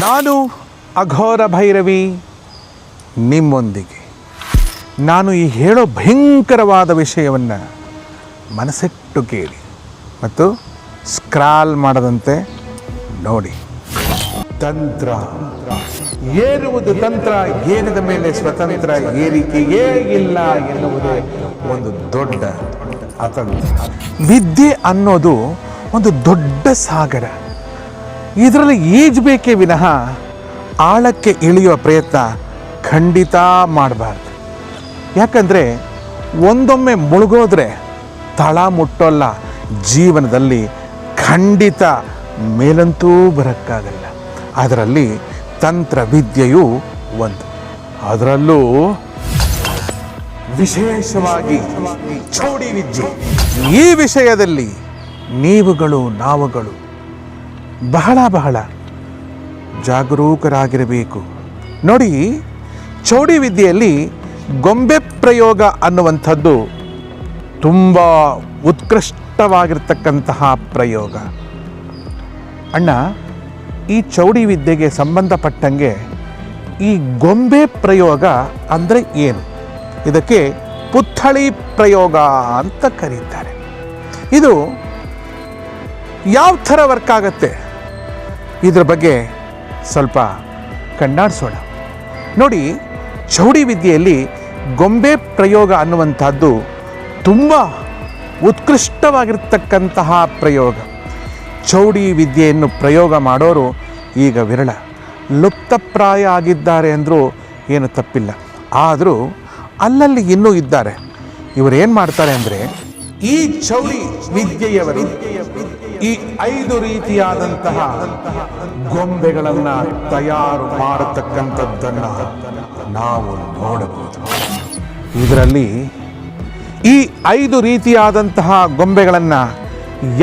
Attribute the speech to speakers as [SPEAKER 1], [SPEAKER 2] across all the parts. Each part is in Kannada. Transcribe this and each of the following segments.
[SPEAKER 1] ನಾನು ಅಘೋರ ಭೈರವಿ ನಿಮ್ಮೊಂದಿಗೆ. ನಾನು ಈ ಹೇಳೋ ಭಯಂಕರವಾದ ವಿಷಯವನ್ನು ಮನಸ್ಸಿಟ್ಟು ಕೇಳಿ ಮತ್ತು ಸ್ಕ್ರಾಲ್ ಮಾಡದಂತೆ ನೋಡಿ. ತಂತ್ರ ಏರುವುದು ತಂತ್ರ, ಏರಿದ ಮೇಲೆ ಸ್ವತಂತ್ರ, ಏರಿಕೆಯೇ ಇಲ್ಲ ಎನ್ನುವುದೇ ಒಂದು ದೊಡ್ಡ ಅತಂತ್ರ. ವಿದ್ಯೆ ಅನ್ನೋದು ಒಂದು ದೊಡ್ಡ ಸಾಗರ. ಇದರಲ್ಲಿ ಈಜಬೇಕೇ ವಿನಃ ಆಳಕ್ಕೆ ಇಳಿಯುವ ಪ್ರಯತ್ನ ಖಂಡಿತ ಮಾಡಬಾರ್ದು. ಯಾಕಂದರೆ ಒಂದೊಮ್ಮೆ ಮುಳುಗೋದ್ರೆ ತಳ ಮುಟ್ಟೋಲ್ಲ. ಜೀವನದಲ್ಲಿ ಖಂಡಿತ ಮೇಲಂತೂ ಬರೋಕ್ಕಾಗಲ್ಲ. ಅದರಲ್ಲಿ ತಂತ್ರ ವಿದ್ಯೆಯು ಒಂದು, ಅದರಲ್ಲೂ ವಿಶೇಷವಾಗಿ ಚೌಡಿ ವಿದ್ಯೆ. ಈ ವಿಷಯದಲ್ಲಿ ನೀವುಗಳು ನಾವುಗಳು ಬಹಳ ಜಾಗರೂಕರಾಗಿರಬೇಕು. ನೋಡಿ, ಚೌಡಿ ವಿದ್ಯೆಯಲ್ಲಿ ಗೊಂಬೆ ಪ್ರಯೋಗ ಅನ್ನುವಂಥದ್ದು ತುಂಬ ಉತ್ಕೃಷ್ಟವಾಗಿರ್ತಕ್ಕಂತಹ ಪ್ರಯೋಗ. ಅಣ್ಣ, ಈ ಚೌಡಿ ವಿದ್ಯೆಗೆ ಸಂಬಂಧಪಟ್ಟಂಗೆ ಈ ಗೊಂಬೆ ಪ್ರಯೋಗ ಅಂದರೆ ಏನು? ಇದಕ್ಕೆ ಪುತ್ಥಳಿ ಪ್ರಯೋಗ ಅಂತ ಕರೀತಾರೆ. ಇದು ಯಾವ ಥರ ವರ್ಕ್ ಆಗುತ್ತೆ, ಇದ್ರ ಬಗ್ಗೆ ಸ್ವಲ್ಪ ಕಣ್ಣಾಡಿಸೋಣ. ನೋಡಿ, ಚೌಡಿ ವಿದ್ಯೆಯಲ್ಲಿ ಗೊಂಬೆ ಪ್ರಯೋಗ ಅನ್ನುವಂಥದ್ದು ತುಂಬ ಉತ್ಕೃಷ್ಟವಾಗಿರ್ತಕ್ಕಂತಹ ಪ್ರಯೋಗ. ಚೌಡಿ ವಿದ್ಯೆಯನ್ನು ಪ್ರಯೋಗ ಮಾಡೋರು ಈಗ ವಿರಳ, ಲುಪ್ತಪ್ರಾಯ ಆಗಿದ್ದಾರೆ ಅಂದರೂ ಏನು ತಪ್ಪಿಲ್ಲ. ಆದರೂ ಅಲ್ಲಲ್ಲಿ ಇನ್ನೂ ಇದ್ದಾರೆ. ಇವರು ಏನು ಮಾಡ್ತಾರೆ ಅಂದರೆ, ಈ ಚೌಡಿ ವಿದ್ಯೆಯವರು ಈ 5 ರೀತಿಯಾದಂತಹ ಗೊಂಬೆಗಳನ್ನು ತಯಾರು ಮಾಡತಕ್ಕಂಥದ್ದನ್ನು ನಾವು ನೋಡಬಹುದು. ಇದರಲ್ಲಿ ಈ 5 ರೀತಿಯಾದಂತಹ ಗೊಂಬೆಗಳನ್ನು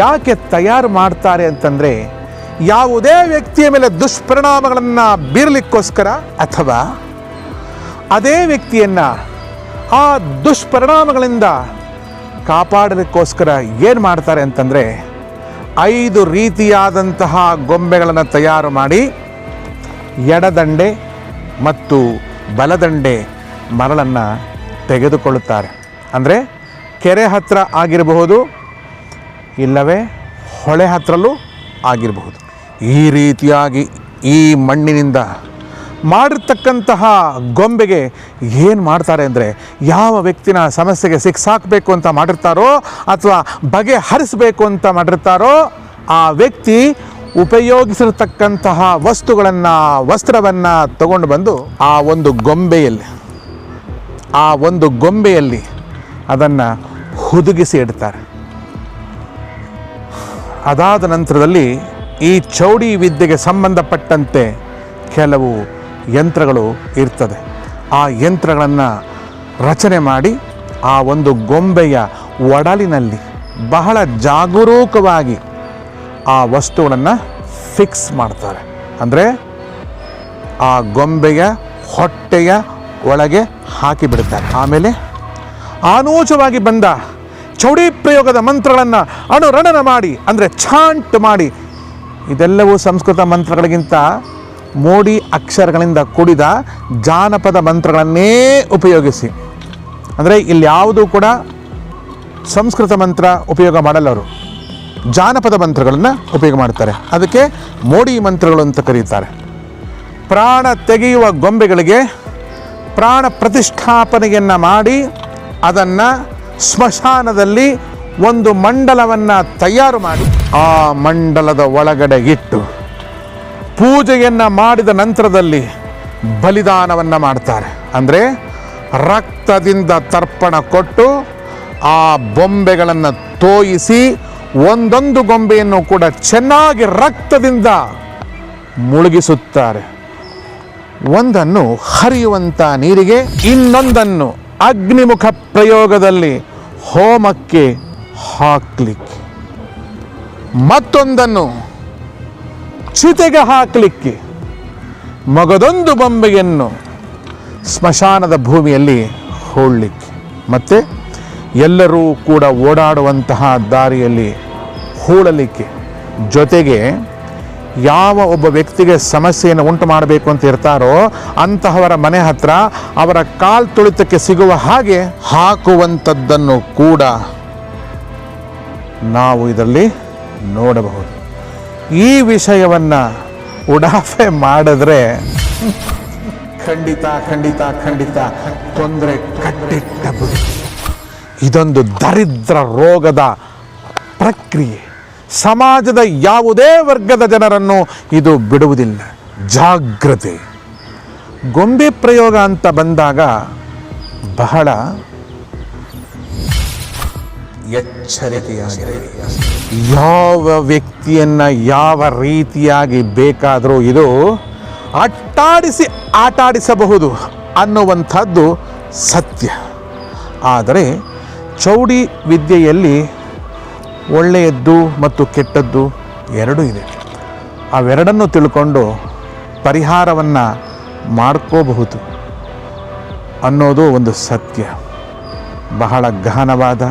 [SPEAKER 1] ಯಾಕೆ ತಯಾರು ಮಾಡ್ತಾರೆ ಅಂತಂದರೆ, ಯಾವುದೇ ವ್ಯಕ್ತಿಯ ಮೇಲೆ ದುಷ್ಪರಿಣಾಮಗಳನ್ನು ಬೀರಲಿಕ್ಕೋಸ್ಕರ ಅಥವಾ ಅದೇ ವ್ಯಕ್ತಿಯನ್ನು ಆ ದುಷ್ಪರಿಣಾಮಗಳಿಂದ ಕಾಪಾಡಲಿಕ್ಕೋಸ್ಕರ ಏನು ಮಾಡ್ತಾರೆ ಅಂತಂದರೆ, 5 ರೀತಿಯಾದಂತಹ ಗೊಂಬೆಗಳನ್ನು ತಯಾರು ಮಾಡಿ ಎಡದಂಡೆ ಮತ್ತು ಬಲದಂಡೆ ಮರಳನ್ನು ತೆಗೆದುಕೊಳ್ಳುತ್ತಾರೆ. ಅಂದರೆ ಕೆರೆ ಹತ್ತಿರ ಆಗಿರಬಹುದು, ಇಲ್ಲವೇ ಹೊಳೆ ಹತ್ರಲ್ಲೂ ಆಗಿರಬಹುದು. ಈ ರೀತಿಯಾಗಿ ಈ ಮಣ್ಣಿನಿಂದ ಮಾಡಿರ್ತಕ್ಕಂತಹ ಗೊಂಬೆಗೆ ಏನು ಮಾಡ್ತಾರೆ ಅಂದರೆ, ಯಾವ ವ್ಯಕ್ತಿನ ಸಮಸ್ಯೆಗೆ ಸಿಕ್ಸಾಕಬೇಕು ಅಂತ ಮಾಡಿರ್ತಾರೋ ಅಥವಾ ಬಗೆಹರಿಸಬೇಕು ಅಂತ ಮಾಡಿರ್ತಾರೋ ಆ ವ್ಯಕ್ತಿ ಉಪಯೋಗಿಸಿರ್ತಕ್ಕಂತಹ ವಸ್ತುಗಳನ್ನು, ವಸ್ತ್ರವನ್ನು ತಗೊಂಡು ಬಂದು ಆ ಒಂದು ಗೊಂಬೆಯಲ್ಲಿ ಅದನ್ನು ಹುದುಗಿಸಿ ಇಡ್ತಾರೆ. ಅದಾದ ನಂತರದಲ್ಲಿ ಈ ಚೌಡಿ ವಿದ್ಯೆಗೆ ಸಂಬಂಧಪಟ್ಟಂತೆ ಕೆಲವು ಯಂತ್ರಗಳು ಇರ್ತದೆ. ಆ ಯಂತ್ರಗಳನ್ನು ರಚನೆ ಮಾಡಿ ಆ ಒಂದು ಗೊಂಬೆಯ ಒಡಲಿನಲ್ಲಿ ಬಹಳ ಜಾಗರೂಕವಾಗಿ ಆ ವಸ್ತುಗಳನ್ನು ಫಿಕ್ಸ್ ಮಾಡ್ತಾರೆ. ಅಂದರೆ ಆ ಗೊಂಬೆಯ ಹೊಟ್ಟೆಯ ಒಳಗೆ ಹಾಕಿಬಿಡ್ತಾರೆ. ಆಮೇಲೆ ಅನೂಚವಾಗಿ ಬಂದ ಚೌಡಿ ಪ್ರಯೋಗದ ಮಂತ್ರಗಳನ್ನು ಅನುರಣನ ಮಾಡಿ, ಅಂದರೆ ಚಾಂಟ್ ಮಾಡಿ, ಇದೆಲ್ಲವೂ ಸಂಸ್ಕೃತ ಮಂತ್ರಗಳಿಗಿಂತ ಮೋಡಿ ಅಕ್ಷರಗಳಿಂದ ಕೂಡಿದ ಜಾನಪದ ಮಂತ್ರಗಳನ್ನೇ ಉಪಯೋಗಿಸಿ. ಅಂದರೆ ಇಲ್ಲಿ ಯಾವುದೂ ಕೂಡ ಸಂಸ್ಕೃತ ಮಂತ್ರ ಉಪಯೋಗ ಮಾಡಲ್ಲ, ಅವರು ಜಾನಪದ ಮಂತ್ರಗಳನ್ನು ಉಪಯೋಗ ಮಾಡ್ತಾರೆ. ಅದಕ್ಕೆ ಮೋಡಿ ಮಂತ್ರಗಳು ಅಂತ ಕರೀತಾರೆ. ಪ್ರಾಣ ತೆಗೆಯುವ ಗೊಂಬೆಗಳಿಗೆ ಪ್ರಾಣ ಪ್ರತಿಷ್ಠಾಪನೆಯನ್ನು ಮಾಡಿ ಅದನ್ನು ಸ್ಮಶಾನದಲ್ಲಿ ಒಂದು ಮಂಡಲವನ್ನು ತಯಾರು ಮಾಡಿ ಆ ಮಂಡಲದ ಒಳಗಡೆ ಇಟ್ಟು ಪೂಜೆಯನ್ನು ಮಾಡಿದ ನಂತರದಲ್ಲಿ ಬಲಿದಾನವನ್ನು ಮಾಡ್ತಾರೆ. ಅಂದರೆ ರಕ್ತದಿಂದ ತರ್ಪಣ ಕೊಟ್ಟು ಆ ಬೊಂಬೆಗಳನ್ನು ತೋಯಿಸಿ ಒಂದೊಂದು ಗೊಂಬೆಯನ್ನು ಕೂಡ ಚೆನ್ನಾಗಿ ರಕ್ತದಿಂದ ಮುಳುಗಿಸುತ್ತಾರೆ. ಒಂದನ್ನು ಹರಿಯುವಂಥ ನೀರಿಗೆ, ಇನ್ನೊಂದನ್ನು ಅಗ್ನಿಮುಖ ಪ್ರಯೋಗದಲ್ಲಿ ಹೋಮಕ್ಕೆ ಹಾಕಲಿಕ್ಕೆ, ಮತ್ತೊಂದನ್ನು ಚಿತೆಗೆ ಹಾಕಲಿಕ್ಕೆ, ಮಗದೊಂದು ಬೊಂಬೆಯನ್ನು ಸ್ಮಶಾನದ ಭೂಮಿಯಲ್ಲಿ ಹೂಳಲಿಕ್ಕೆ, ಮತ್ತು ಎಲ್ಲರೂ ಕೂಡ ಓಡಾಡುವಂತಹ ದಾರಿಯಲ್ಲಿ ಹೂಳಲಿಕ್ಕೆ, ಜೊತೆಗೆ ಯಾವ ಒಬ್ಬ ವ್ಯಕ್ತಿಗೆ ಸಮಸ್ಯೆಯನ್ನು ಉಂಟು ಮಾಡಬೇಕು ಅಂತ ಇರ್ತಾರೋ ಅಂತಹವರ ಮನೆ ಹತ್ರ ಅವರ ಕಾಲು ತುಳಿತಕ್ಕೆ ಸಿಗುವ ಹಾಗೆ ಹಾಕುವಂಥದ್ದನ್ನು ಕೂಡ ನಾವು ಇದರಲ್ಲಿ ನೋಡಬಹುದು. ಈ ವಿಷಯವನ್ನು ಉಡಾಫೆ ಮಾಡಿದ್ರೆ ಖಂಡಿತ ಖಂಡಿತ ಖಂಡಿತ ತೊಂದರೆ ಕಟ್ಟಿಟ್ಟ ಬಿಡು. ಇದೊಂದು ದರಿದ್ರ ರೋಗದ ಪ್ರಕ್ರಿಯೆ. ಸಮಾಜದ ಯಾವುದೇ ವರ್ಗದ ಜನರನ್ನು ಇದು ಬಿಡುವುದಿಲ್ಲ. ಜಾಗ್ರತೆ. ಗೊಂಬೆ ಪ್ರಯೋಗ ಅಂತ ಬಂದಾಗ ಬಹಳ ಎಚ್ಚರಿಕೆಯಾಗಿರಲಿ. ಯಾವ ವ್ಯಕ್ತಿಯನ್ನು ಯಾವ ರೀತಿಯಾಗಿ ಬೇಕಾದರೂ ಇದು ಅಟ್ಟಾಡಿಸಿ ಆಟಾಡಿಸಬಹುದು ಅನ್ನುವಂಥದ್ದು ಸತ್ಯ. ಆದರೆ ಚೌಡಿ ವಿದ್ಯೆಯಲ್ಲಿ ಒಳ್ಳೆಯದ್ದು ಮತ್ತು ಕೆಟ್ಟದ್ದು ಎರಡೂ ಇದೆ. ಅವೆರಡನ್ನು ತಿಳ್ಕೊಂಡು ಪರಿಹಾರವನ್ನು ಮಾಡ್ಕೋಬಹುದು ಅನ್ನೋದು ಒಂದು ಸತ್ಯ. ಬಹಳ ಗಹನವಾದ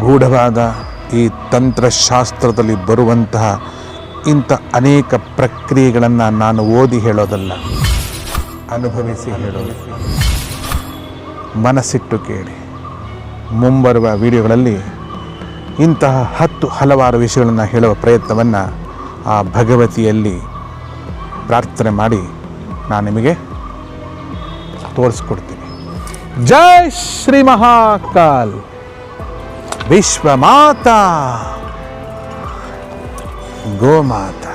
[SPEAKER 1] ಗೂಢವಾದ ಈ ತಂತ್ರಶಾಸ್ತ್ರದಲ್ಲಿ ಬರುವಂತಹ ಇಂಥ ಅನೇಕ ಪ್ರಕ್ರಿಯೆಗಳನ್ನು ನಾನು ಓದಿ ಹೇಳೋದಲ್ಲ, ಅನುಭವಿಸಿ ಹೇಳೋದು. ಮನಸ್ಸಿಟ್ಟು ಕೇಳಿ. ಮುಂಬರುವ ವಿಡಿಯೋಗಳಲ್ಲಿ ಇಂತಹ ಹಲವಾರು ವಿಷಯಗಳನ್ನು ಹೇಳುವ ಪ್ರಯತ್ನವನ್ನು ಆ ಭಗವತಿಯಲ್ಲಿ ಪ್ರಾರ್ಥನೆ ಮಾಡಿ ನಾನು ನಿಮಗೆ ತೋರಿಸ್ಕೊಡ್ತೀನಿ. ಜೈ ಶ್ರೀ ಮಹಾಕಾಲ್. ವಿಶ್ವ ಮಾತಾ ಗೋಮಾತಾ.